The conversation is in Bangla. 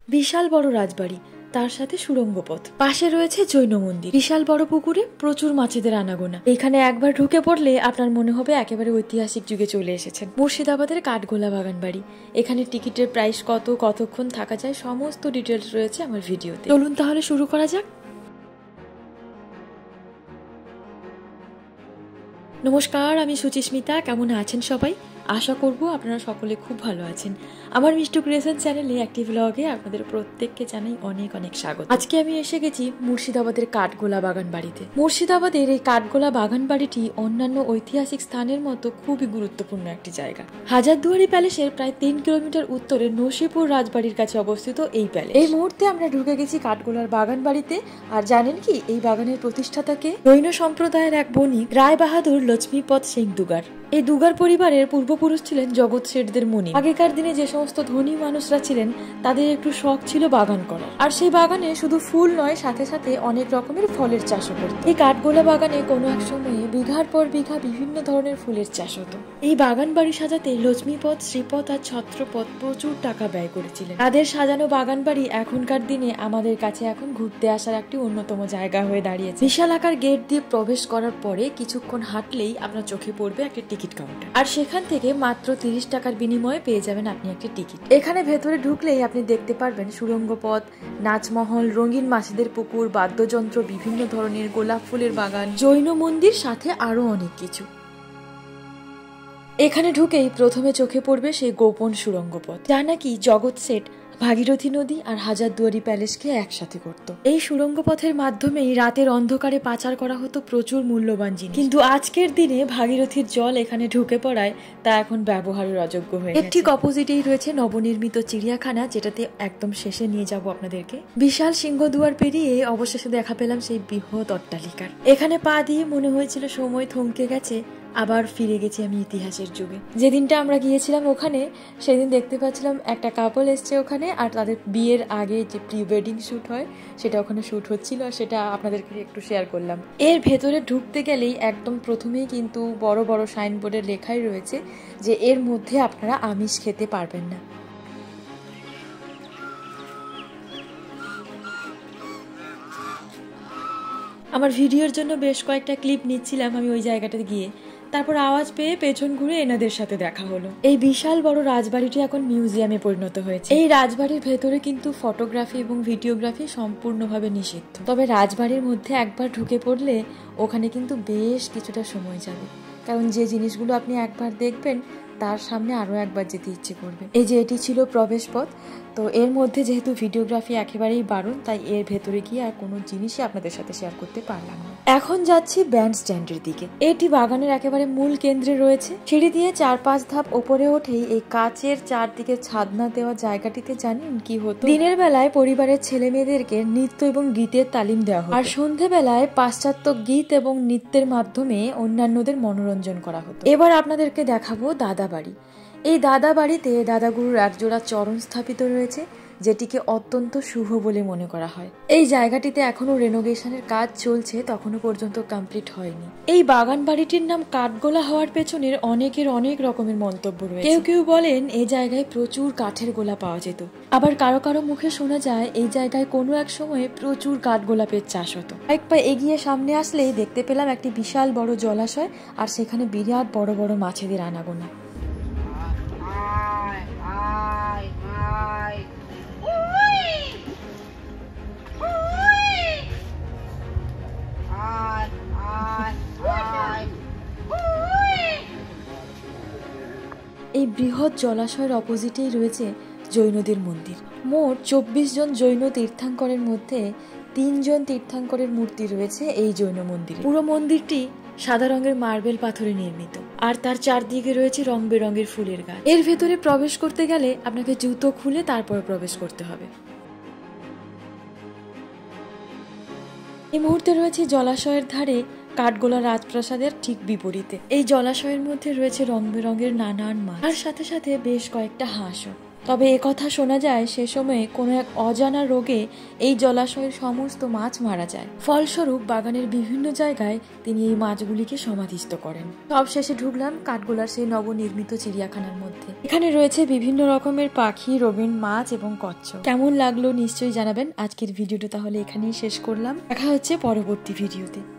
বিশাল বড় রাজবাড়ি, তার সাথে সুড়ঙ্গ পথ, পাশে রয়েছে জৈন মন্দির, বিশাল বড় পুকুরে প্রচুর মাছেদের আনাগোনা। এখানে একবার ঢুকে পড়লে আপনার মনে হবে একেবারে ঐতিহাসিক যুগে চলে এসেছেন। মুর্শিদাবাদের কাঠগোলা বাগান বাড়ি। এখানে টিকিটের প্রাইস কত, কতক্ষণ থাকা যায়, সমস্ত ডিটেলস রয়েছে আমার ভিডিওতে। চলুন তাহলে শুরু করা যাক। নমস্কার, আমি সুচিস্মিতা। কেমন আছেন সবাই? আশা করব আপনারা সকলে খুব ভালো আছেন। আমার মিষ্টু ক্রিয়েশন চ্যানেলে একটি ব্লগে আপনাদের প্রত্যেককে জানাই অনেক অনেক স্বাগত। আজকে আমি এসে গেছি মুর্শিদাবাদের কাঠগোলা বাগান বাড়িতে। মুর্শিদাবাদের এই কাঠগোলা বাগান বাড়িটি অন্যান্য ঐতিহাসিক স্থানের মতো খুবই গুরুত্বপূর্ণ একটি জায়গা। হাজারদুয়ারি প্যালেসের প্রায় 3 কিলোমিটার উত্তরে নসিপুর রাজবাড়ির কাছে অবস্থিত এই প্যালেস। এই মুহূর্তে আমরা ঢুকে গেছি কাঠগোলার বাগান বাড়িতে। আর জানেন কি এই বাগানের প্রতিষ্ঠাতাকে? জৈন সম্প্রদায়ের এক বণিক রায় বাহাদুর লক্ষ্মীপদ সিং দুগার। এই দুগার পরিবারের পূর্বপুরুষ ছিলেন জগৎ শেঠদের মুনি। আগেকার দিনে যে সমস্ত ধনী মানুষরা ছিলেন তাদের একটু শখ ছিল বাগান করার, আর সেই বাগানে শুধু ফুল নয়, সাথে সাথে অনেক রকমের ফলের চাষও করত। এই কাঠগোলা বাগানে কোনো এক সময়ে বিঘার পর বিঘা বিভিন্ন ধরনের ফুলের চাষ হতো। এই বাগান বাড়ি সাজাতে লক্ষ্মীপদ, শ্রীপদ আর ছত্রপদ প্রচুর টাকা ব্যয় করেছিলেন। তাদের সাজানো বাগান বাড়ি এখনকার দিনে আমাদের কাছে এখন ঘুরতে আসার একটি অন্যতম জায়গা হয়ে দাঁড়িয়েছে। বিশাল আকার গেট দিয়ে প্রবেশ করার পরে কিছুক্ষণ হাঁটলেই আপনার চোখে পড়বে একটি টিকিট কাউন্টার, আর সেখান থেকে মাত্র 30 টাকার বিনিময়ে পেয়ে যাবেন আপনি একটি টিকিট। এখানে ভেতরে ঢুকলেই আপনি দেখতে পারবেন সুড়ঙ্গ পথ, নাচমহল, রঙিন মাছেদের পুকুর, বাদ্যযন্ত্র, বিভিন্ন ধরনের গোলাপ ফুলের বাগান, জৈন মন্দির, সাথে আরো অনেক কিছু। এখানে ঢুকেই প্রথমে চোখে পড়বে সেই গোপন সুড়ঙ্গ পথ, যা নাকি জগৎ শেঠ ভাগীরথী নদী আর হাজারদুয়ারি প্যালেসকে একসাথে করত। এই সুড়ঙ্গ পথের মাধ্যমেই রাতের অন্ধকারে পাচার করা হতো প্রচুর মূল্যবান জিনিস। কিন্তু আজকের দিনে ভাগীরথীর জল এখানে ঢুকে পড়ায় তা এখন ব্যবহারের অযোগ্য হয়ে গেছে। ঠিক অপোজিটেই রয়েছে নবনির্মিত চিড়িয়াখানা, যেটাতে একদম শেষে নিয়ে যাব আপনাদেরকে। বিশাল সিংহদুয়ার পেরিয়ে অবশেষে দেখা পেলাম সেই বৃহৎ অট্টালিকার। এখানে পা দিয়ে মনে হয়েছিল সময় থমকে গেছে, আবার ফিরে গেছি আমি ইতিহাসের যুগে। যেদিনটা আমরা গিয়েছিলাম ওখানে, সেদিন দেখতে পাচ্ছিলাম একটা কাপল এসছে ওখানে, আর তাদের বিয়ের আগে যে প্রি ওয়েডিং শুট হয় সেটা ওখানে শুট হচ্ছিল, আর সেটা আপনাদেরকে একটু শেয়ার করলাম। এর ভেতরে ঢুকতে গেলেই একদম প্রথমেই কিন্তু বড় বড় সাইনবোর্ডে লেখাই রয়েছে যে এর মধ্যে আপনারা আমিষ খেতে পারবেন না। আমার ভিডিওর জন্য বেশ কয়েকটা ক্লিপ নিচ্ছিলাম আমি ওই জায়গাটাতে গিয়ে, তারপর আওয়াজ পেয়ে পেছন ঘুরে এনাদের সাথে দেখা হলো। এই বিশাল বড় রাজবাড়িটি এখন মিউজিয়ামে পরিণত হয়েছে। এই রাজবাড়ির ভেতরে কিন্তু ফটোগ্রাফি এবং ভিডিওগ্রাফি সম্পূর্ণভাবে নিষিদ্ধ। তবে রাজবাড়ির মধ্যে একবার ঢুকে পড়লে ওখানে কিন্তু বেশ কিছুটা সময় যাবে, কারণ যে জিনিসগুলো আপনি একবার দেখবেন তার সামনে আরো একবার যেতে ইচ্ছে করবে। এই যে এটি ছিল প্রবেশ পথ, তো এর মধ্যে যেহেতু ভিডিওগ্রাফি একেবারেই বারণ, তাই এর ভেতরে গিয়ে আর কোনো জিনিসই আপনাদের সাথে শেয়ার করতে পারলাম না। এখন যাচ্ছি ব্যান্ড স্ট্যান্ডের দিকে। এটি বাগানের একেবারে মূল কেন্দ্রে রয়েছে। সিঁড়ি দিয়ে 4-5 ধাপ ওপরে ওঠেই এই কাচের চারদিকে ছাদনা দেওয়া জায়গাটিতে জানেন কি হতো? দিনের বেলায় পরিবারের ছেলে মেয়েদেরকে নৃত্য এবং গীতের তালিম দেওয়া হতো, আর সন্ধ্যেবেলায় পাশ্চাত্য গীত এবং নৃত্যের মাধ্যমে অন্যান্যদের মনোরঞ্জন করা হতো। এবার আপনাদেরকে দেখাবো দাদা বাড়ি। এই দাদা বাড়িতে দাদাগুরুর একজোড়া চরণ স্থাপিত রয়েছে, যেটিকে অত্যন্ত শুভ বলে মনে করা হয়। এই জায়গাটিতে এখনো রেনোভেশনের কাজ চলছে, তখনও পর্যন্ত কমপ্লিট হয়নি। এই বাগান বাড়িটির নাম কাঠগোলা হওয়ার পেছনের অনেকের অনেক রকমের মন্তব্য রয়েছে। কেউ কেউ বলেন এই জায়গায় প্রচুর কাঠের গোলা পাওয়া যেত, আবার কারো কারো মুখে শোনা যায় এই জায়গায় কোনো এক সময়ে প্রচুর কাঠগোলাপের চাষ হতো। এক পা এগিয়ে সামনে আসলেই দেখতে পেলাম একটি বিশাল বড় জলাশয়, আর সেখানে বিরাট বড় বড় মাছেদের আনাগোনা। এই বৃহৎ জলাশয়ের অপোজিটেই রয়েছে জৈনদের মন্দির। মোট 24 জন জৈন তীর্থাঙ্করের মধ্যে 3 জন তীর্থাঙ্করের মূর্তি রয়েছে এই জৈন মন্দিরে। পুরো মন্দিরটি সাদা রঙের মার্বেল পাথরে নির্মিত, আর তার চারদিকে রয়েছে রং বেরঙের ফুলের গাছ। এর ভেতরে প্রবেশ করতে গেলে আপনাকে জুতো খুলে তারপর প্রবেশ করতে হবে। এই মুহূর্তে রয়েছে জলাশয়ের ধারে কাঠগোলা রাজপ্রাসাদের ঠিক বিপরীতে। এই জলাশয়ের মধ্যে রয়েছে রং বেরঙের নানান মাছ, আর সাথে সাথে বেশ কয়েকটা হাঁসও। তবে একথা শোনা যায় সে সময়ে কোনো এক অজানা রোগে এই জলাশয়ের সমস্ত মাছ মারা যায়। ফলস্বরূপ বাগানের বিভিন্ন জায়গায় তিনি এই মাছগুলিকে সমাধিস্থ করেন। সব শেষে ঢুকলাম কাঠগোলার সেই নবনির্মিত চিড়িয়াখানার মধ্যে। এখানে রয়েছে বিভিন্ন রকমের পাখি, রঙিন মাছ এবং কচ্ছপ। কেমন লাগলো নিশ্চয়ই জানাবেন। আজকের ভিডিওটা তাহলে এখানেই শেষ করলাম। দেখা হচ্ছে পরবর্তী ভিডিওতে।